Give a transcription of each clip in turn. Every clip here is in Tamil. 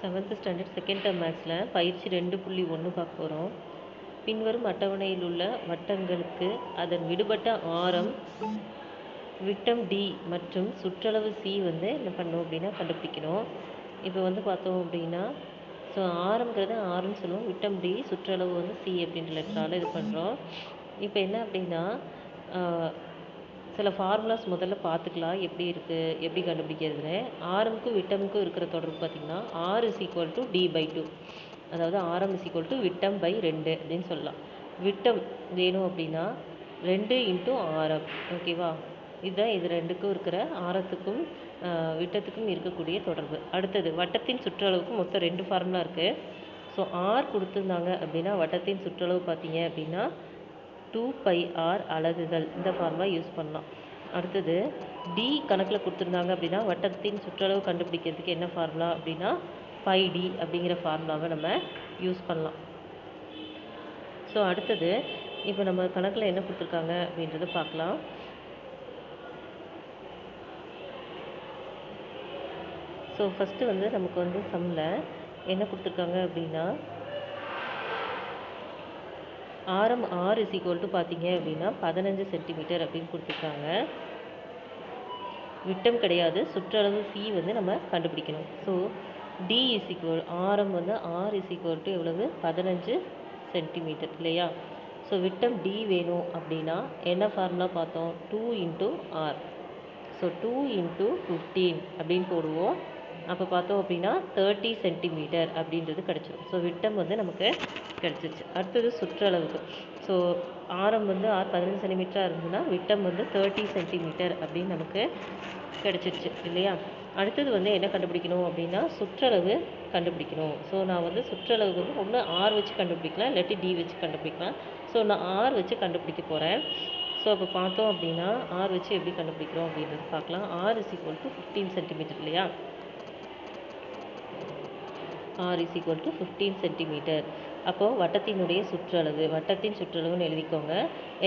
7th ஸ்டாண்டர்ட் செகண்ட் டேர்ம் மேக்ஸில் பயிற்சி 2.1 பார்க்க போகிறோம். பின்வரும் அட்டவணையில் உள்ள வட்டங்களுக்கு அதன் விடுபட்ட ஆரம் விட்டம் D மற்றும் சுற்றளவு C வந்து என்ன பண்ணணும் அப்படின்னா கண்டுபிடிக்கணும். இப்போ வந்து பார்த்தோம் அப்படின்னா ஸோ ஆரம்ங்கிறது ஆர்னு சொல்லுவோம், விட்டம் D, சுற்றளவு வந்து C அப்படின்ற லெட்டரால் இது பண்ணுறோம். இப்போ என்ன அப்படின்னா சில ஃபார்முலாஸ் முதல்ல பார்த்துக்கலாம் எப்படி இருக்குது, எப்படி கண்டுபிடிக்கிறதுன்னு. ஆரமுக்கும் விட்டமுக்கும் இருக்கிற தொடர்பு பார்த்திங்கன்னா R is equal to D/2, அதாவது ஆரம் is equal to விட்டம் பை 2 அப்படின்னு சொல்லலாம். விட்டம் வேணும் அப்படின்னா 2 × ஆரம், ஓகேவா? இதுதான் இது ரெண்டுக்கும் இருக்கிற ஆரத்துக்கும் விட்டத்துக்கும் இருக்கக்கூடிய தொடர்பு. அடுத்தது வட்டத்தின் சுற்றளவுக்கு மொத்தம் 2 ஃபார்முலா இருக்குது. ஸோ ஆர் கொடுத்துருந்தாங்க அப்படின்னா வட்டத்தின் சுற்றளவு பார்த்தீங்க அப்படின்னா 2πr அலகுகள், இந்த ஃபார்முலா யூஸ் பண்ணலாம். அடுத்தது D கணக்கில் கொடுத்துருந்தாங்க அப்படின்னா வட்டத்தின் சுற்றளவு கண்டுபிடிக்கிறதுக்கு என்ன ஃபார்முலா அப்படின்னா πd அப்படிங்கிற ஃபார்முலாவை நம்ம யூஸ் பண்ணலாம். ஸோ அடுத்தது இப்போ நம்ம கணக்கில் என்ன கொடுத்துருக்காங்க அப்படின்றத பார்க்கலாம். ஸோ ஃபஸ்ட்டு வந்து நமக்கு வந்து சம்மில் என்ன கொடுத்துருக்காங்க அப்படின்னா ஆரம் R is equal to பார்த்தீங்க அப்படின்னா 15 சென்டிமீட்டர் அப்படின்னு கொடுத்துருக்காங்க. விட்டம் கிடையாது, சுற்றளவு C வந்து நம்ம கண்டுபிடிக்கணும். ஸோ D is equal, ஆரம் வந்து R is equal to எவ்வளவு 15 சென்டிமீட்டர் இல்லையா? ஸோ விட்டம் D வேணும் அப்படின்னா என்ன ஃபார்முலா பார்த்தோம், 2 × R. ஸோ 2 × 15 அப்படின்னு போடுவோம். அப்போ பார்த்தோம் அப்படின்னா 30 சென்டிமீட்டர் அப்படின்றது கிடச்சிடும். ஸோ விட்டம் வந்து நமக்கு கிடச்சிச்சு. அடுத்தது சுற்றளவுக்கு. ஸோ ஆரம் வந்து R 15 சென்டிமீட்டராக இருந்ததுன்னா விட்டம் வந்து 30 சென்டிமீட்டர் அப்படின்னு நமக்கு கிடச்சிருச்சு இல்லையா? அடுத்தது வந்து என்ன கண்டுபிடிக்கணும் அப்படின்னா சுற்றளவு கண்டுபிடிக்கணும். ஸோ நான் வந்து சுற்றளவு வந்து ஒன்று R வச்சு கண்டுபிடிக்கலாம், இல்லாட்டி D வச்சு கண்டுபிடிக்கலாம். ஸோ நான் R வச்சு கண்டுபிடிக்க போகிறேன். ஸோ அப்போ பார்த்தோம் அப்படின்னா R வச்சு எப்படி கண்டுபிடிக்கிறோம் அப்படின்றது பார்க்கலாம். R is equal to 15 centimetre இல்லையா? R is equal to 15 centimetre. அப்போது வட்டத்தினுடைய சுற்றளவு, வட்டத்தின் சுற்றளவுன்னு எழுதிக்கோங்க.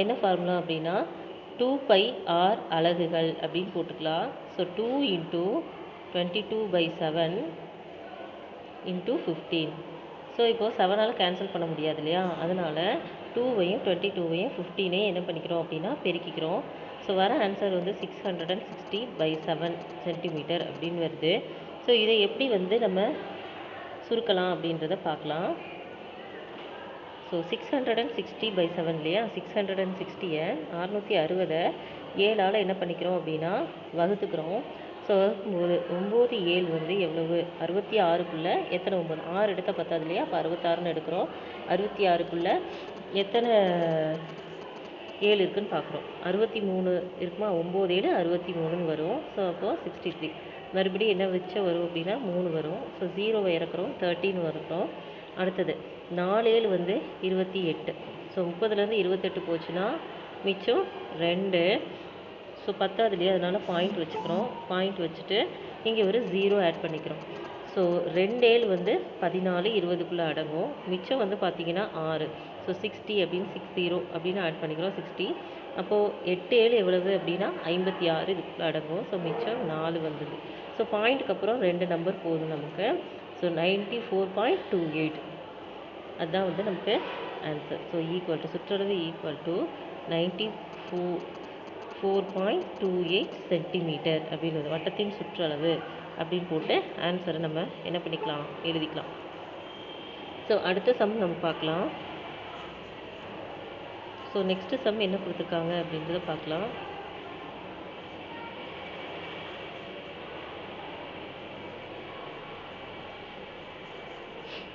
என்ன ஃபார்முலா அப்படின்னா 2πr அலகுகள் அப்படின்னு போட்டுக்கலாம். ஸோ 2 × 22/7 × 15. ஸோ இப்போது 7ஆல் கேன்சல் பண்ண முடியாது இல்லையா? அதனால் 2வையும் 22வையும் 15ஐயும் என்ன பண்ணிக்கிறோம் அப்படின்னா பெருக்கிக்கிறோம். ஸோ வர ஆன்சர் வந்து 660/7 சென்டிமீட்டர் அப்படின்னு வருது. ஸோ இதை எப்படி வந்து நம்ம சுருக்கலாம் அப்படின்றத பார்க்கலாம். ஸோ 660/7 இல்லையா? 660-ஐ 660 7ஆல் என்ன பண்ணிக்கிறோம் அப்படின்னா வகுத்துக்கிறோம். ஸோ வகுக்கும்போது 9 7 வந்து எவ்வளவு, 66க்குள்ளே எத்தனை 9, 6 எடுத்தால் பத்தாது இல்லையா? அப்போ 66ன்னு எடுக்கிறோம். 66க்குள்ளே எத்தனை 7 இருக்குதுன்னு பார்க்குறோம். 63 இருக்குமா? 9 7 63ன்னு வரும். ஸோ அப்போது 63. மறுபடியும் என்ன வச்சு வரும் அப்படின்னா 3 வரும். ஸோ 0வை இறக்குறோம், 13 வருகிறோம். அடுத்தது 4 7 வந்து 28. ஸோ 30லேருந்து 28 போச்சுன்னா மிச்சம் 2. ஸோ பத்தாது இல்லையா? அதனால் பாயிண்ட் வச்சுக்கிறோம். பாயிண்ட் வச்சுட்டு இங்கே ஒரு 0 ஆட் பண்ணிக்கிறோம். ஸோ 2 7 வந்து 14 20க்குள்ளே அடங்கும். மிச்சம் வந்து பார்த்திங்கன்னா 6. ஸோ 60 அப்படின்னு 60 அப்படின்னு ஆட் பண்ணிக்கிறோம் 60. அப்போது 8 7 எவ்வளவு அப்படின்னா 56 இதுக்குள்ளே அடங்கும். ஸோ மிச்சம் 4 வந்தது. ஸோ பாயிண்ட்டுக்கு அப்புறம் 2 நம்பர் போதும் நமக்கு. ஸோ 94.28 அதுதான் வந்து நமக்கு ஆன்சர். ஸோ ஈக்குவல் டு சுற்றளவு ஈக்குவல் டு 94.28 சென்டிமீட்டர் அப்படின்னு வட்டத்தின் சுற்றளவு அப்படின்னு போட்டு ஆன்சரை நம்ம என்ன பண்ணிக்கலாம், எழுதிக்கலாம். ஸோ அடுத்த சம் நம்ம பார்க்கலாம். ஸோ நெக்ஸ்ட்டு சம் என்ன கொடுத்துருக்காங்க அப்படின்றத பார்க்கலாம்.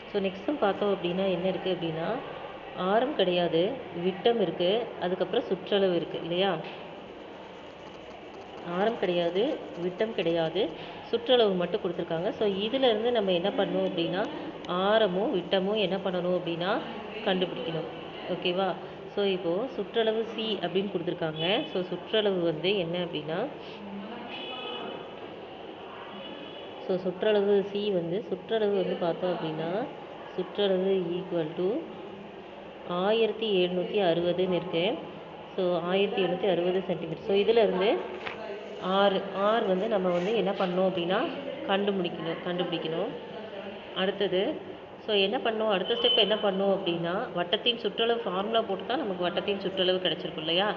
ஸோ நெக்ஸ்ட் சம் பார்த்தோம் அப்படின்னா என்ன இருக்குது அப்படின்னா ஆரம் கிடையாது, விட்டம் இருக்குது, அதுக்கப்புறம் சுற்றளவு இருக்குது இல்லையா? ஆரம் கிடையாது, விட்டம் கிடையாது, சுற்றளவு மட்டும் கொடுத்துருக்காங்க. ஸோ இதிலேருந்து நம்ம என்ன பண்ணணும் அப்படின்னா ஆரமும் விட்டமும் என்ன பண்ணணும் அப்படின்னா கண்டுபிடிக்கணும், ஓகேவா? ஸோ இப்போது சுற்றளவு C அப்படின்னு கொடுத்துருக்காங்க. ஸோ சுற்றளவு வந்து என்ன அப்படின்னா சுற்றளவு C வந்து சுற்றளவு வந்து பார்த்தோம் அப்படின்னா சுற்றளவு ஈக்குவல் டு 1760ன்னு இருக்குது. So 1760 centimetre. ஸோ இதிலேருந்து ஆர் வந்து நம்ம வந்து என்ன பண்ணணும் அப்படின்னா கண்டுபிடிக்கணும். அடுத்தது ஸோ என்ன பண்ணோம், அடுத்த ஸ்டெப் என்ன பண்ணோம் அப்படின்னா, வட்டத்தின் சுற்றளவு ஃபார்முலா போட்டு தான் நமக்கு வட்டத்தின் சுற்றளவு கிடச்சிருக்கும் இல்லையா?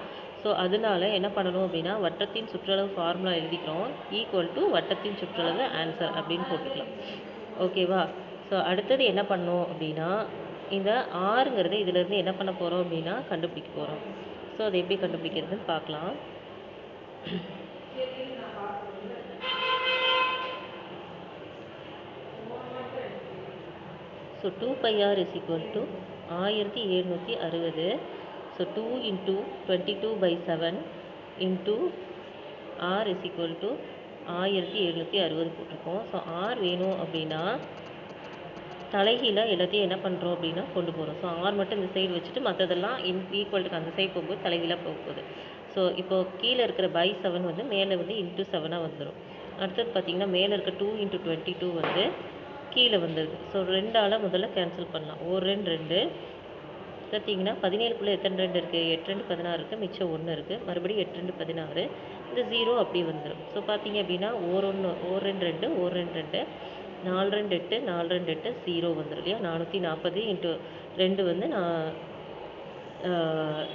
ஸோ அதனால என்ன பண்ணணும் அப்படின்னா, வட்டத்தின் சுற்றளவு ஃபார்முலா எழுதிக்கிறோம், ஈக்குவல் டு வட்டத்தின் சுற்றளவு ஆன்சர் அப்படின்னு போட்டுக்கலாம். ஓகேவா? ஸோ அடுத்தது என்ன பண்ணோம் அப்படின்னா, இந்த ஆறுங்கிறது இதிலேருந்து என்ன பண்ண போகிறோம் அப்படின்னா கண்டுபிடிக்க போகிறோம். ஸோ அதை எப்படி கண்டுபிடிக்கிறதுன்னு பார்க்கலாம். So 2πr is equal to 1760. So 2 into 22/7 into r is equal to 1760 போட்டிருக்கோம். ஸோ r வேணும் அப்படின்னா தலைகீழாக எல்லாத்தையும் என்ன பண்ணுறோம் அப்படின்னா கொண்டு போகிறோம். ஸோ r மட்டும் இந்த சைடு வச்சுட்டு மற்றதெல்லாம் ஈக்குவல்ட்டுக்கு அந்த சைடு போகும்போது தலைகீழாக போகுது. ஸோ இப்போது கீழே இருக்கிற by 7 வந்து மேலே வந்து into 7ஆக வந்துடும். அடுத்தது பார்த்திங்கன்னா மேலே இருக்க 2 into 22 வந்து கீழே வந்துடுது. ஸோ 2ஆல் முதல்ல கேன்சல் பண்ணலாம். ஒரு 2 2 பார்த்தீங்கன்னா 17க்குள்ளே எத்தனை 2 இருக்குது, 8 2 16 இருக்குது, மிச்சம் 1 இருக்குது, மறுபடியும் 8 2 16, இந்த 0 அப்படியே வந்துடும். ஸோ பார்த்தீங்க அப்படின்னா ஒரு 2 2 ஒரு 2 2 4 2 8 4 2 8 0 வந்துடும் இல்லையா? 440 இன்ட்டு 2 வந்து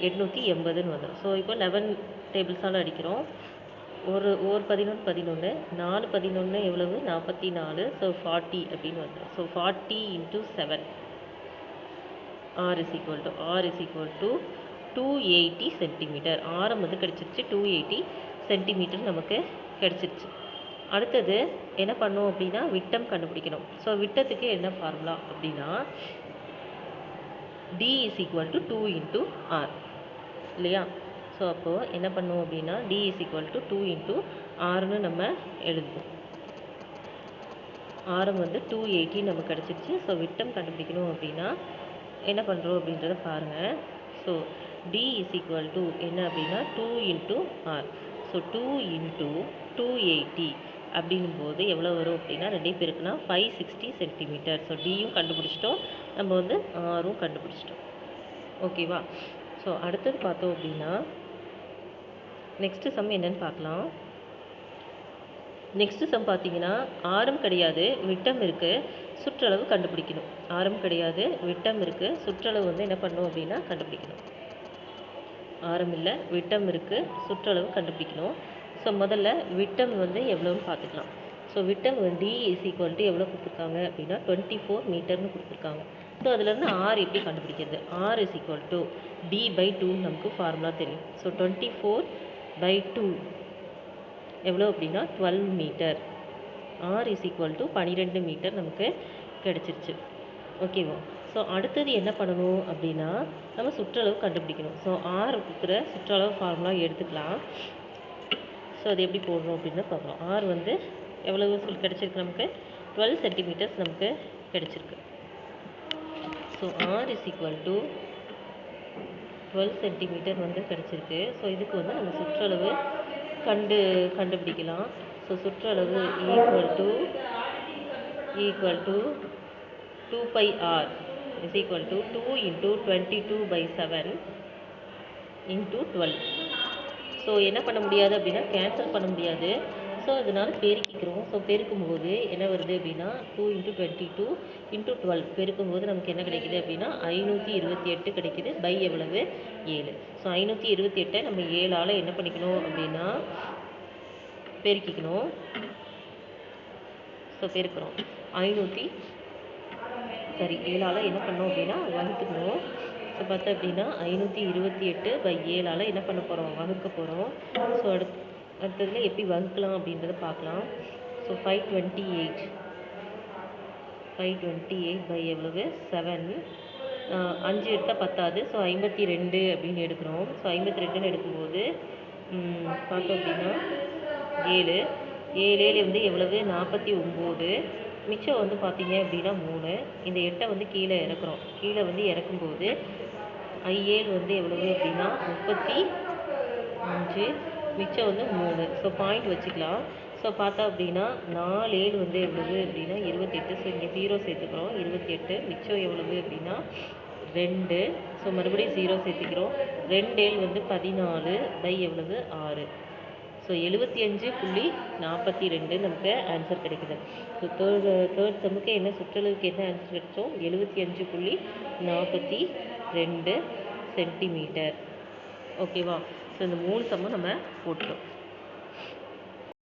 880ன்னு வந்துடும். ஸோ இப்போ 11 டேபிள்ஸால் அடிக்கிறோம். ஒரு 11 11 4 11 எவ்வளவு 44. ஸோ 40 அப்படின்னு வந்துடும். So 40 into 7 r is equal to 280 centimetre. ஆரம் வந்து கிடச்சிருச்சு, 280 சென்டிமீட்டர் நமக்கு கிடச்சிருச்சு. அடுத்தது என்ன பண்ணோம் அப்படின்னா விட்டம் கண்டுபிடிக்கணும். ஸோ விட்டத்துக்கு என்ன ஃபார்முலா அப்படின்னா d is equal to 2 into r இல்லையா? ஸோ அப்போது என்ன பண்ணுவோம் அப்படின்னா d is equal to 2 into rன்னு நம்ம எழுதுவோம். ஆரம் வந்து 280 நமக்கு கிடச்சிருச்சு. ஸோ விட்டம் கண்டுபிடிக்கணும் அப்படின்னா என்ன பண்ணுறோம் அப்படின்றத பாருங்கள். So d is equal to என்ன அப்படின்னா 2 into r. ஸோ 2 into 280 அப்படிங்கும்போது எவ்வளோ வரும் அப்படின்னா 2 பேருக்குன்னா 560 சென்டிமீட்டர். ஸோ டியும் கண்டுபிடிச்சிட்டோம், நம்ம வந்து ஆரும் கண்டுபிடிச்சிட்டோம். ஓகேவா? ஸோ அடுத்தது பார்த்தோம் அப்படின்னா நெக்ஸ்ட்டு சம் என்னன்னு பார்க்கலாம். நெக்ஸ்ட்டு சம் பார்த்தீங்கன்னா ஆரம் கிடையாது, விட்டம் இருக்குது, சுற்றளவு கண்டுபிடிக்கணும். ஆரம் கிடையாது, விட்டம் இருக்குது, சுற்றளவு வந்து என்ன பண்ணணும் அப்படின்னா கண்டுபிடிக்கணும். ஆரம் இல்லை, விட்டம் இருக்குது, சுற்றளவு கண்டுபிடிக்கணும். ஸோ முதல்ல விட்டம் வந்து எவ்வளோன்னு பார்த்துக்கலாம். ஸோ விட்டம் d is equal to எவ்வளோ கொடுத்துருக்காங்க அப்படின்னா 24 மீட்டர்னு கொடுத்துருக்காங்க. ஸோ அதுலேருந்து r எப்படி கண்டுபிடிக்கிறது? r is equal to d/2 நமக்கு ஃபார்முலா தெரியும். ஸோ 24/2 எவ்வளோ அப்படின்னா 12 metre. r is equal to 12 metre நமக்கு கிடச்சிருச்சு. ஓகேவா? ஸோ அடுத்தது என்ன பண்ணணும் அப்படின்னா நம்ம சுற்றளவு கண்டுபிடிக்கணும். ஸோ r இருக்கிற சுற்றளவு ஃபார்முலா எடுத்துக்கலாம். ஸோ அது எப்படி போடணும் அப்படின்னு பார்க்கலாம். r வந்து எவ்வளவு கிடச்சிருக்கு நமக்கு 12 சென்டிமீட்டர்ஸ் நமக்கு கிடச்சிருக்கு. So r is equal to 12 centimetre வந்து கிடச்சிருக்கு. ஸோ இதுக்கு வந்து நம்ம சுற்றளவு கண்டுபிடிக்கலாம். ஸோ சுற்றளவு equal to 2πr is equal to 2 into 22/7 into 12. So என்ன பண்ண முடியாது அப்படின்னா கேன்சல் பண்ண முடியாது. ஸோ அதனால் பெருக்கிக்கிறோம். ஸோ பெருக்கும்போது என்ன வருது அப்படின்னா 2 into 22 into 12 பெருக்கும்போது நமக்கு என்ன கிடைக்குது அப்படின்னா 528 கிடைக்குது. பை எவ்வளவு 7. ஸோ 528 நம்ம 7ஆல் என்ன பண்ணிக்கணும் அப்படின்னா பெருக்கிக்கணும். ஸோ பெருக்கிறோம் 7ஆல் என்ன பண்ணோம் அப்படின்னா வகுத்துக்கணும். ஸோ பார்த்தா அப்படின்னா 528/7ஆல் என்ன பண்ண போகிறோம் வகுக்க போகிறோம். ஸோ அடுத்ததுல எப்படி வகுக்கலாம் அப்படின்றத பார்க்கலாம். ஸோ 528 பை எவ்வளவு 7. 5 எடுத்தால் பத்தாது. ஸோ 52 அப்படின்னு எடுக்கிறோம். ஸோ 52ன்னு எடுக்கும்போது பார்த்தோம் அப்படின்னா 7 வந்து எவ்வளவு 49. மிச்சம் வந்து பார்த்தீங்க அப்படின்னா 3. இந்த 8 வந்து கீழே இறக்குறோம். கீழே வந்து இறக்கும்போது 7 வந்து எவ்வளவு அப்படின்னா 35, மிச்சம் வந்து 3. ஸோ பாயிண்ட் வச்சுக்கலாம். ஸோ பார்த்தா அப்படின்னா 4 7 வந்து எவ்வளவு அப்படின்னா 28. ஸோ இங்கே 0 சேர்த்துக்கிறோம் 28. மிச்சம் எவ்வளவு அப்படின்னா 2. ஸோ மறுபடியும் 0 சேர்த்துக்கிறோம். 2 7 வந்து 14 பை எவ்வளவு 6. ஸோ 75.42 நமக்கு ஆன்சர் கிடைக்குது. ஸோ தேர்ட் சம்முக்கு என்ன சுற்றளவுக்கு என்ன ஆன்சர் கிடைச்சோம்? 75.42 சென்டிமீட்டர். ஓகேவா? ஸோ இந்த 3 சம்மும் நம்ம போட்டுட்டோம்.